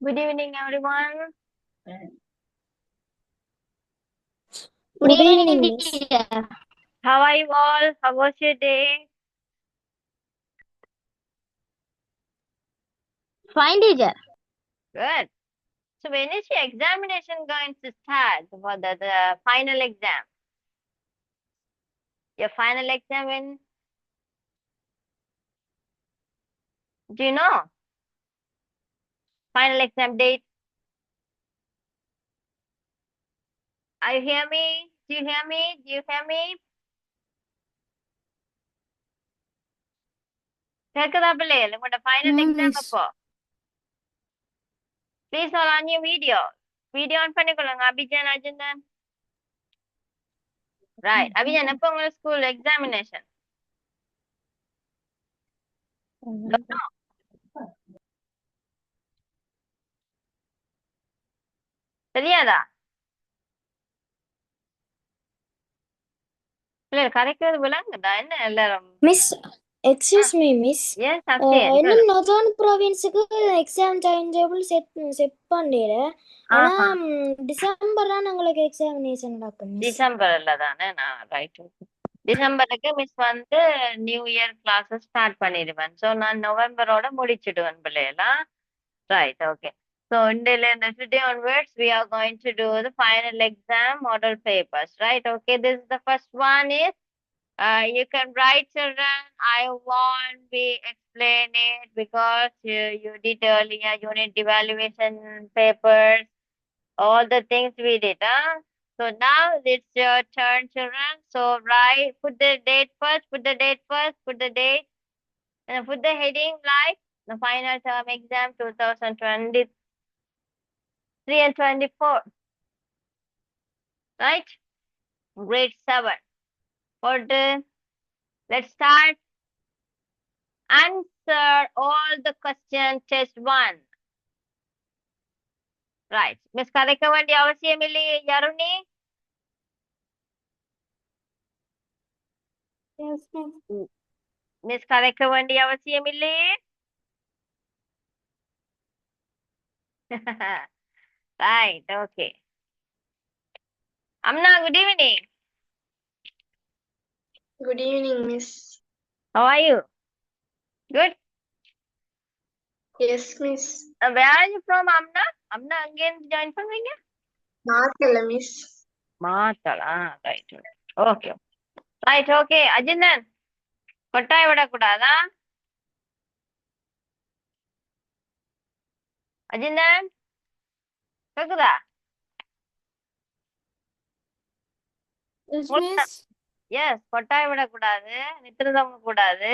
Good evening, everyone. Good evening, Miss. teacher. How are you all? How was your day? Fine, teacher. Good. So when is your examination going to start for the final exam? Your final exam when? Do you know? Final exam date? Are you hear me? Do you hear me? Do you hear me? கேக்குதா பிள்ளைகள் உங்களோட final No, exam Miss. அப்போ please all on your video on பண்ணிக்கொள்ளுங்க Abijan Ajanthan right Abhijan எப்போ உங்க school examination தெரியாதா பிள்ளைகள் கரைக்கிறது விளங்குதா என்ன எல்லாரும் Miss, excuse me, Miss. Yes அப்சேன் இன்னும் northern province-க்கு exam timetable set பண்ணிடு. ஆனா ஆஹா டிசம்பர் தான் எங்களுக்கு எக்ஸாமினேஷன் நடக்கும் மிஸ். டிசம்பர்ல தானே நான் ரைட் டிசம்பருக்கு மிஸ் வந்து நியூ இயர் கிளாஸஸ் ஸ்டார்ட் பண்ணிடுவேன் ஸோ நான் நவம்பரோட முடிச்சிடுவேன் பிள்ளைகளா ரைட் ஓகே ஸோ இருந்து today onwards we are going to do the final exam model papers right okay this is the first one is you can write children I won't be explain it because you did earlier unit evaluation papers all the things we did so now it's your turn children so write put the date first put the date first put the date and put the heading like the final term exam 2023 and 24 right grade 7 for the let's start answer all the question test 1 right miss கதைக்க வேண்டிய அவசியம் இல்லையே யருணி Yes, Miss. Miss கதைக்க வேண்டிய அவசியம் இல்லையே right okay Amna good evening Good evening, Miss. how are you good Yes, Miss. where are you from Amna again join பண்றீங்க Maatala, Miss. Matale right okay right okay Ajinthan கொட்டாய் விடக்கூடாதா அஜிந்தன் கேக்குதா Yes, Miss. எஸ் கொட்டாய் விடக்கூடாது நித்திரதவங்க கூடாது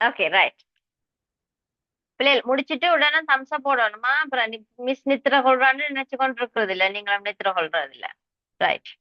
ஓகே ரைட் பிள்ளைகள் முடிச்சிட்டு உடனே தம்ஸ் அப் போடணுமா அப்புறம் மிஸ் நித்திர கொள்றான்னு நினைச்சு கொண்டு இருக்கிறது இல்ல நீங்களும் நித்திர கொள்றது இல்ல ரைட்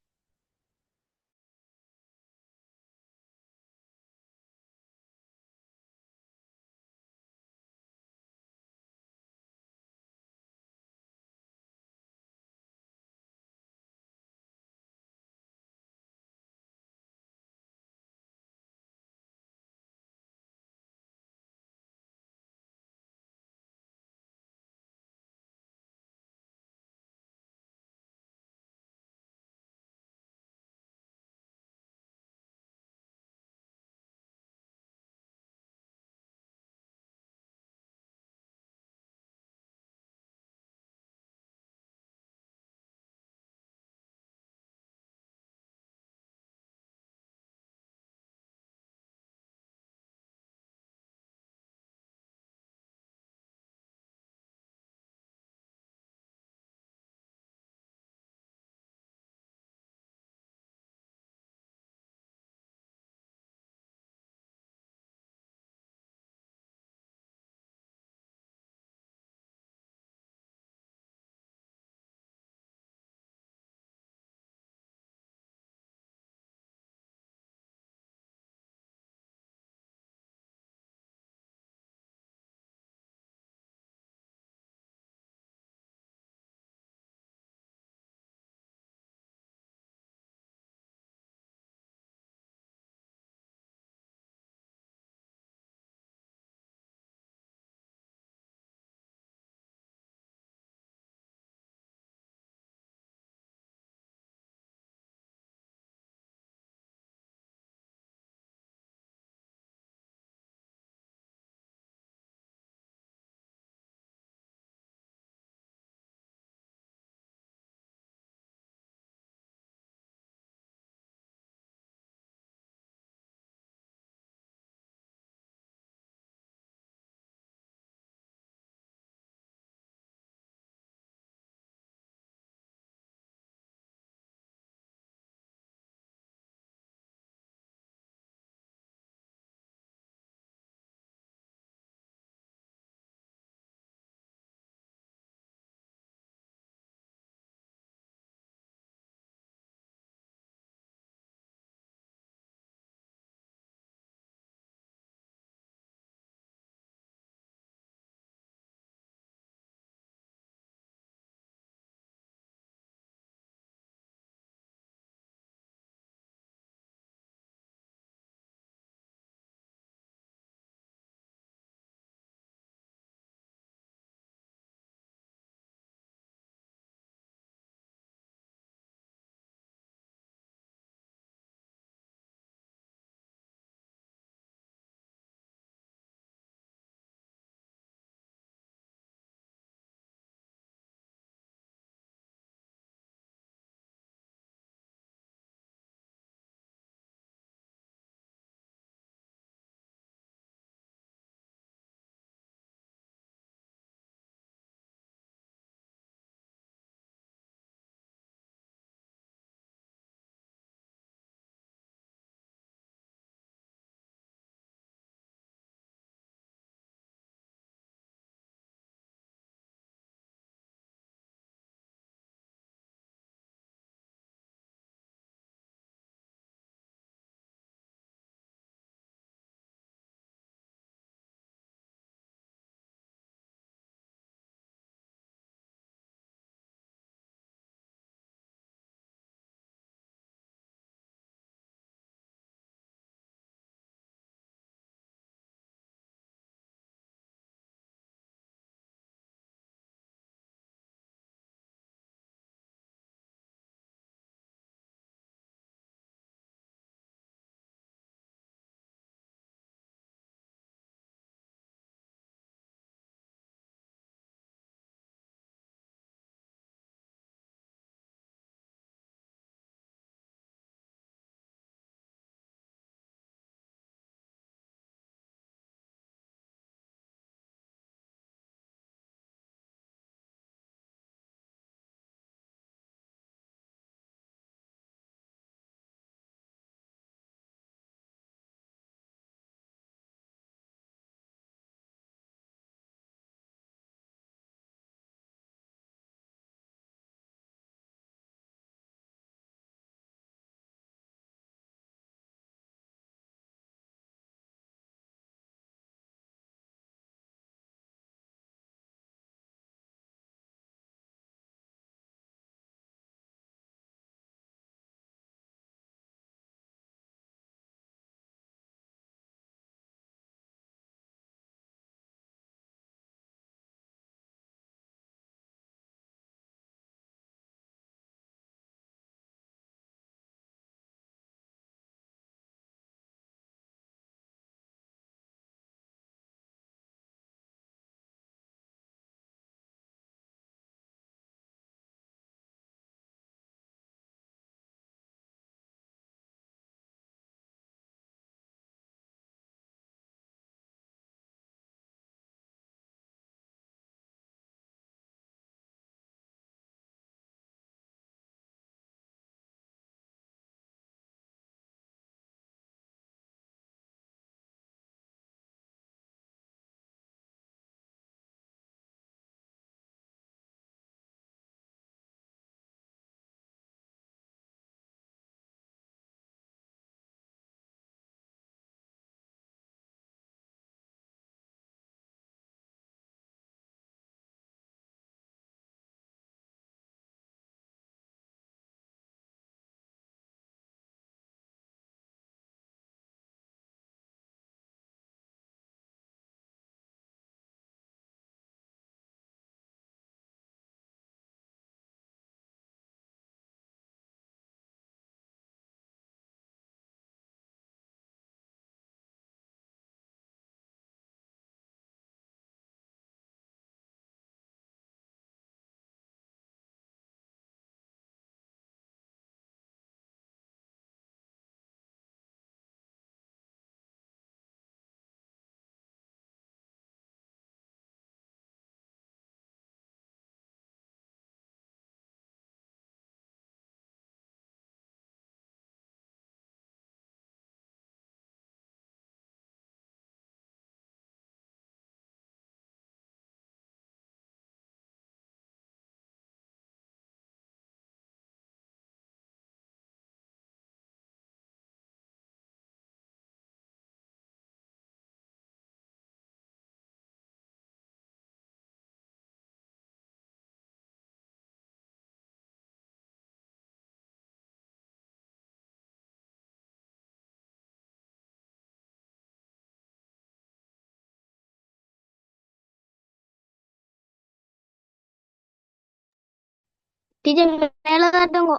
டீச்சர் மேல காட்டுங்க.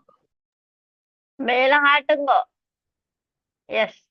மேல காட்டுங்கோ. S.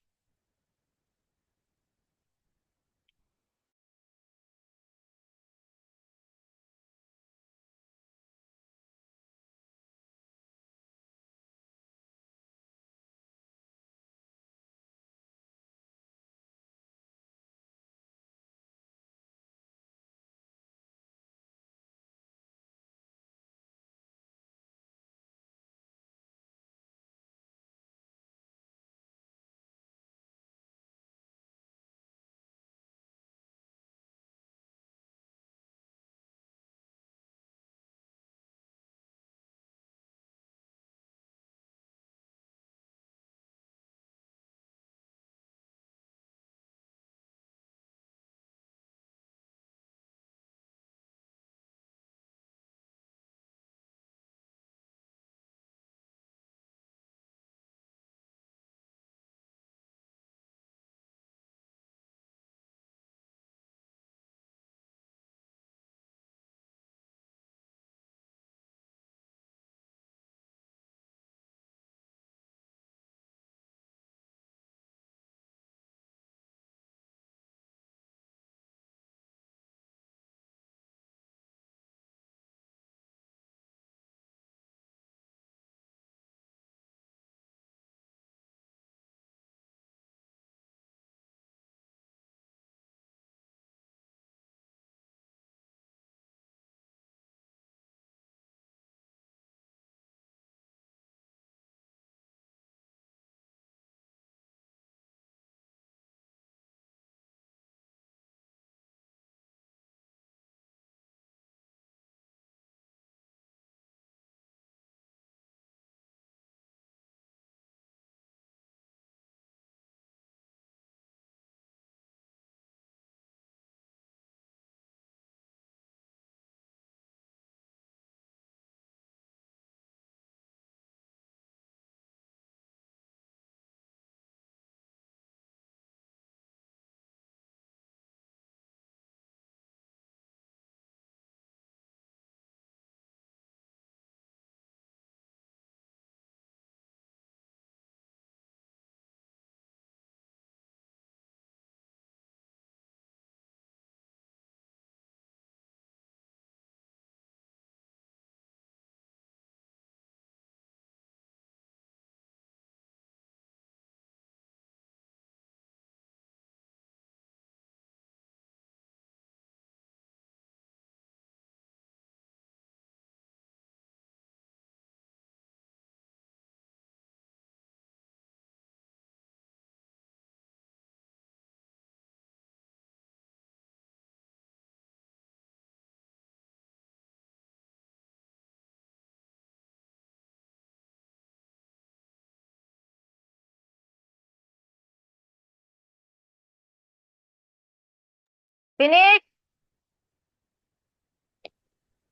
Finish.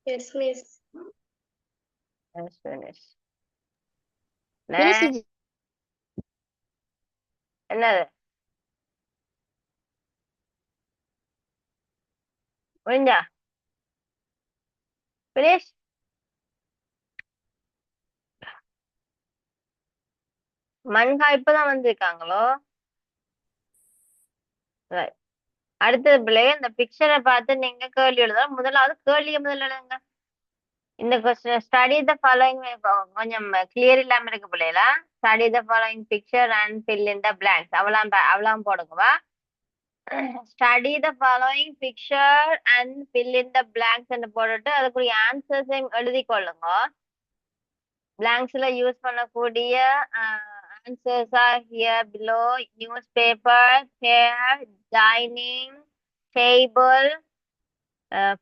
Yes, Miss. Yes, finish. Finish Next. teacher. என்னது முடிஞ்சா? finish. மன்ஹா இப்பதான் வந்திருக்காங்களோ? Right. அடுத்தது பிள்ளை இந்த பிக்சரை பார்த்து நீங்க கேள்வி எழுதலாம். முதலாவது கேள்வியை முதல்ல எழுதுங்க. இந்த கொஸ்டின் ஸ்டடி த ஃபாலோயிங் கொஞ்சம் கிளியர் இல்லாம இருக்கு பிள்ளைகளா. Study the following picture and fill in the blanks அவலாம் போடுங்கவா. Study the following picture and fill in the blanks போட்டுட்டு அதுக்குரிய ஆன்சர்ஸையும் எழுதி கொள்ளுங்க. பிளாங்க்ஸ்ல யூஸ் பண்ணக்கூடிய answers are here below. Newspaper, chair, dining table,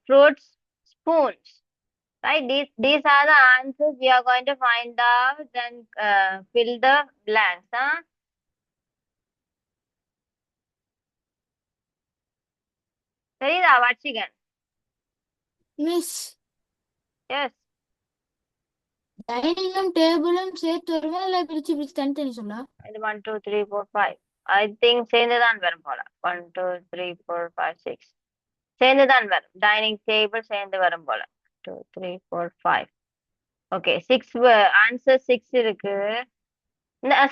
fruits, spoons. Right? These are the answers we are going to find out and fill the blanks. Huh? தெரியுதா வாட்சிகன்? Miss S. டைனிங்கும் டேபிளும் சேர்த்து வருமா இல்ல பிரிச்சு பிரிச்சு தனித்தனி சொல்லா? இது 1 2 3 4 5 ஐ திங்க் சேர்ந்துதான் வரும் போல. 1 2 3 4 5 6 சேர்ந்துதான் வரும். டைனிங் டேபிள் சேர்ந்து வரும் போல. 2 3 4 5 ஓகே 6 ஆன்சர் 6 இருக்கு.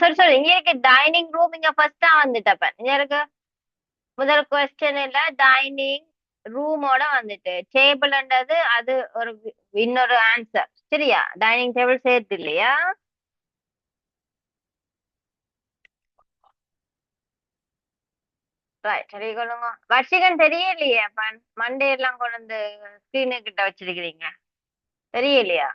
சாரி சாரி, இங்க இருக்கு டைனிங் ரூம். இங்க ஃபர்ஸ்டா வந்துட்டப்ப இங்க இருக்கு. முதல் கொஸ்டின்ல டைனிங் ரூமோட வந்துட்டு டேபிள்ன்றது அது ஒரு இன்னொரு ஆன்சர். சரியா? டைனிங் டேபிள் சேர்த்து இல்லையா? ரைட், சரி கொள்ளுங்க. வர்ஷிகன் தெரியலையே அப்ப மண்டே எல்லாம் கொண்டு வந்து ஸ்கிரீனு கிட்ட வச்சிருக்கிறீங்க, தெரியலையா?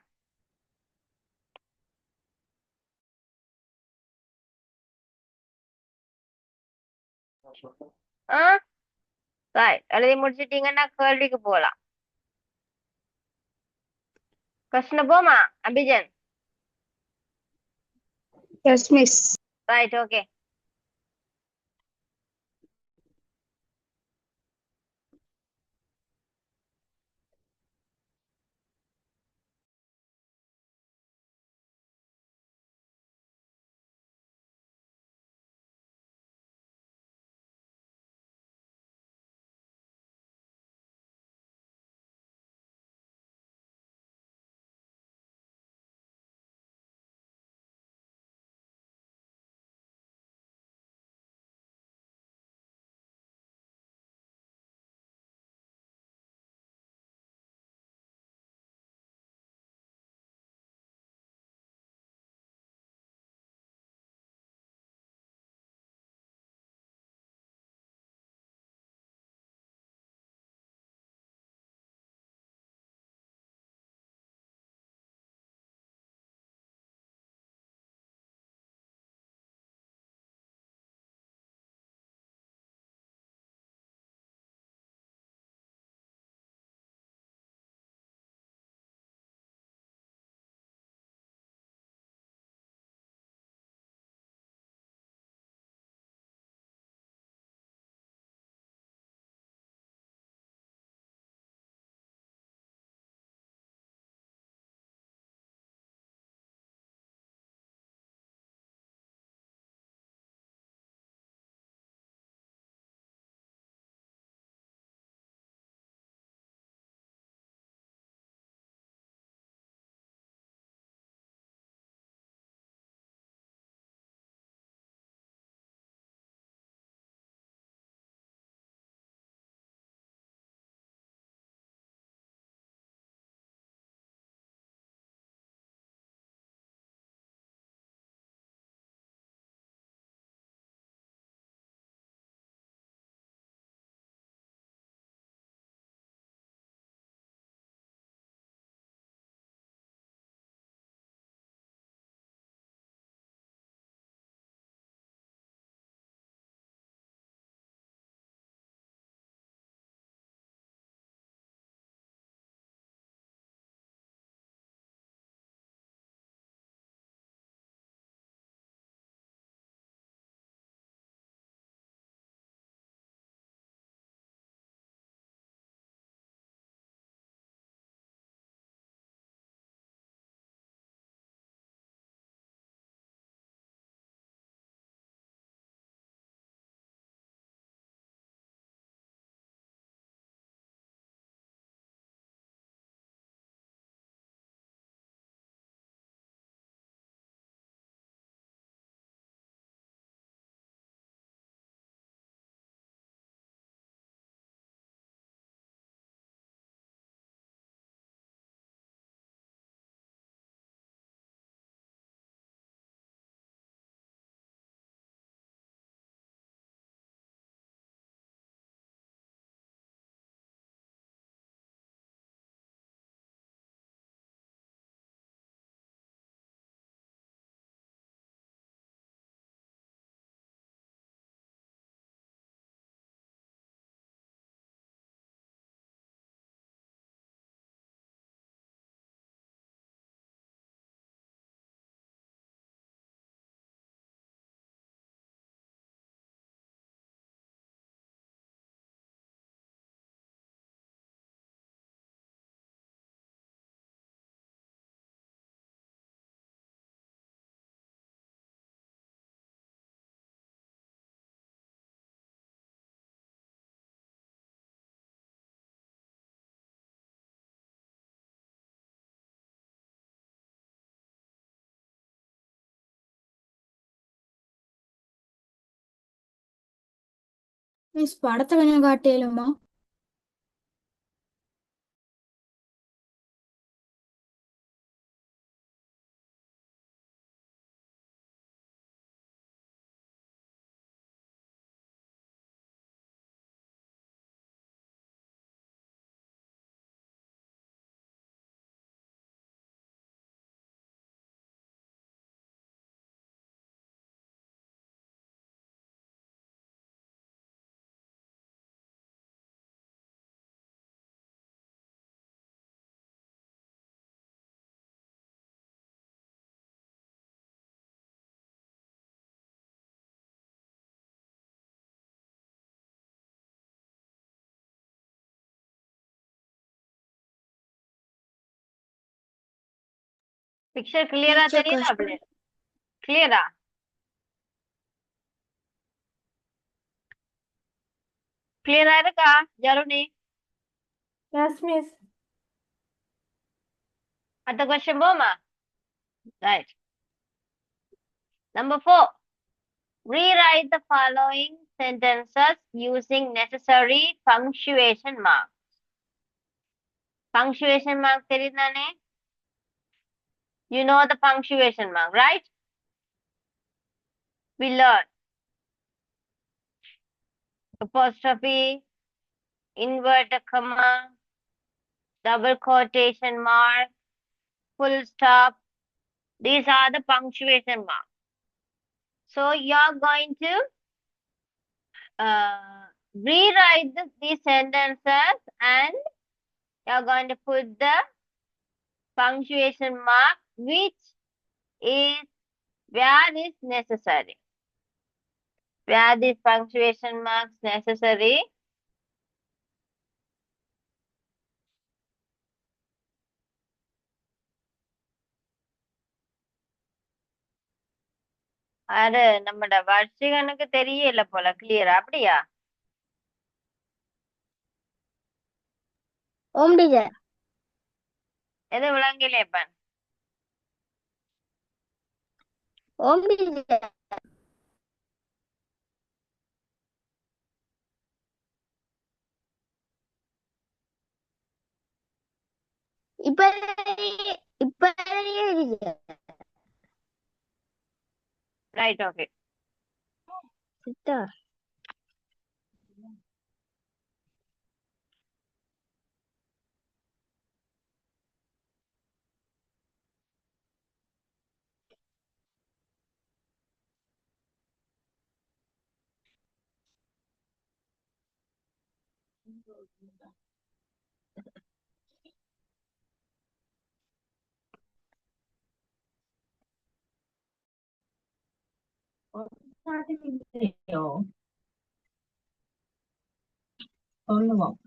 ஆ ரைட், எழுதி முடிச்சிட்டீங்கன்னா கேள்விக்கு போலாம். கொஸ்டின் போமா Abhijan? Yes, miss. Right, okay. Miss படத்தை கொஞ்சம் காட்டியலுமா? பிக்சர் கிளியரா டீச்சர் தெரியுதா கஷ்டம். பிள்ளை? கிளியரா கிளியரா இருக்கா ஜருணி? Yes miss. அடுத்த கொஸ்டின் போமா. Right. Number 4. Rewrite the following sentences using necessary punctuation marks. Punctuation mark தெரியுதானே? You know the punctuation mark, right? We learn apostrophe, inverted comma, double quotation mark, full stop. These are the punctuation marks. So you're going to rewrite these sentences and you're going to put the punctuation mark which is where is necessary. Where these punctuation marks necessary. அது நம்மட வர்ஷிகனுக்கு தெரியல போல கிளியரா, அப்படியா? ஓம் teacher. எது விளங்கல இப்ப? ஓம் teacher. இப்ப இப்ப டீச்சர். Right, okay. சிஸ்டர். சொல்லுவோம்.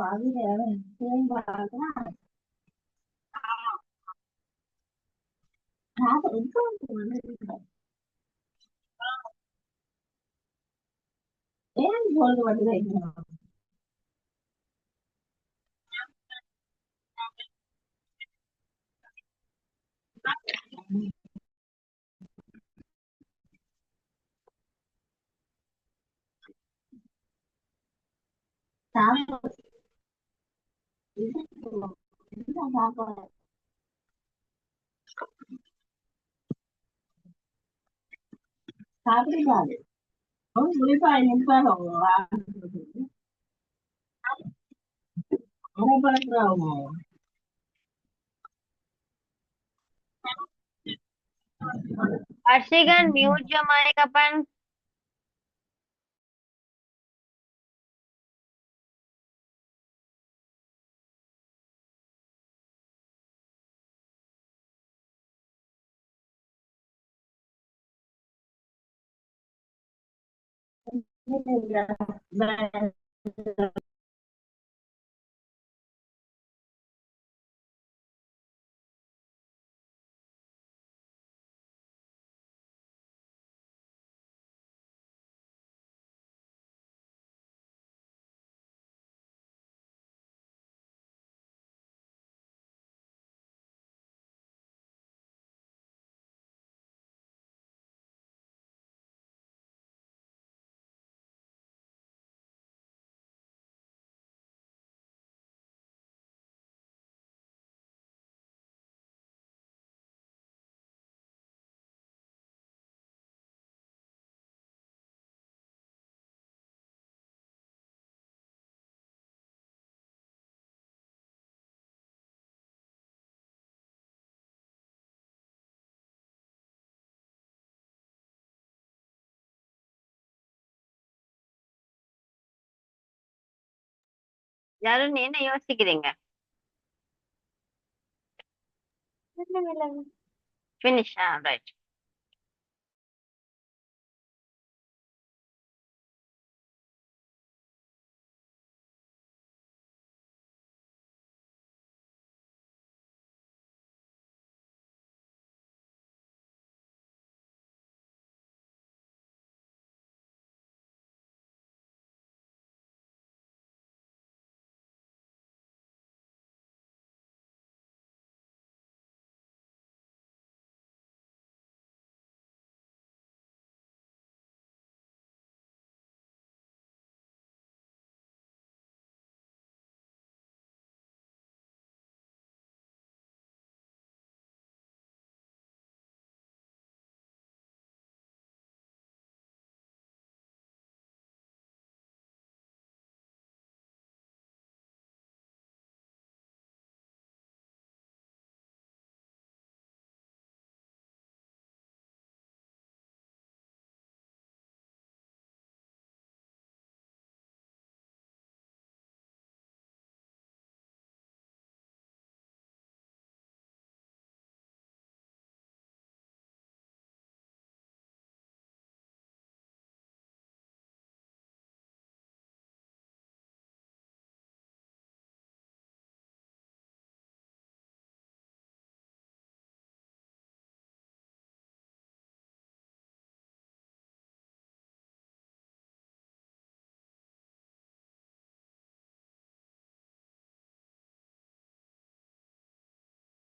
அது ஏன் சொல்றது வந்து சாப்பிடுறாரு குறிப்பா நிற்பாங்க அவங்க பழக்கிறாங்க. Arshigan, mute your mic, Apan. யாரும் என்ன யோசிக்கிறீங்க? ஒண்ணுமில்லை. Finish right.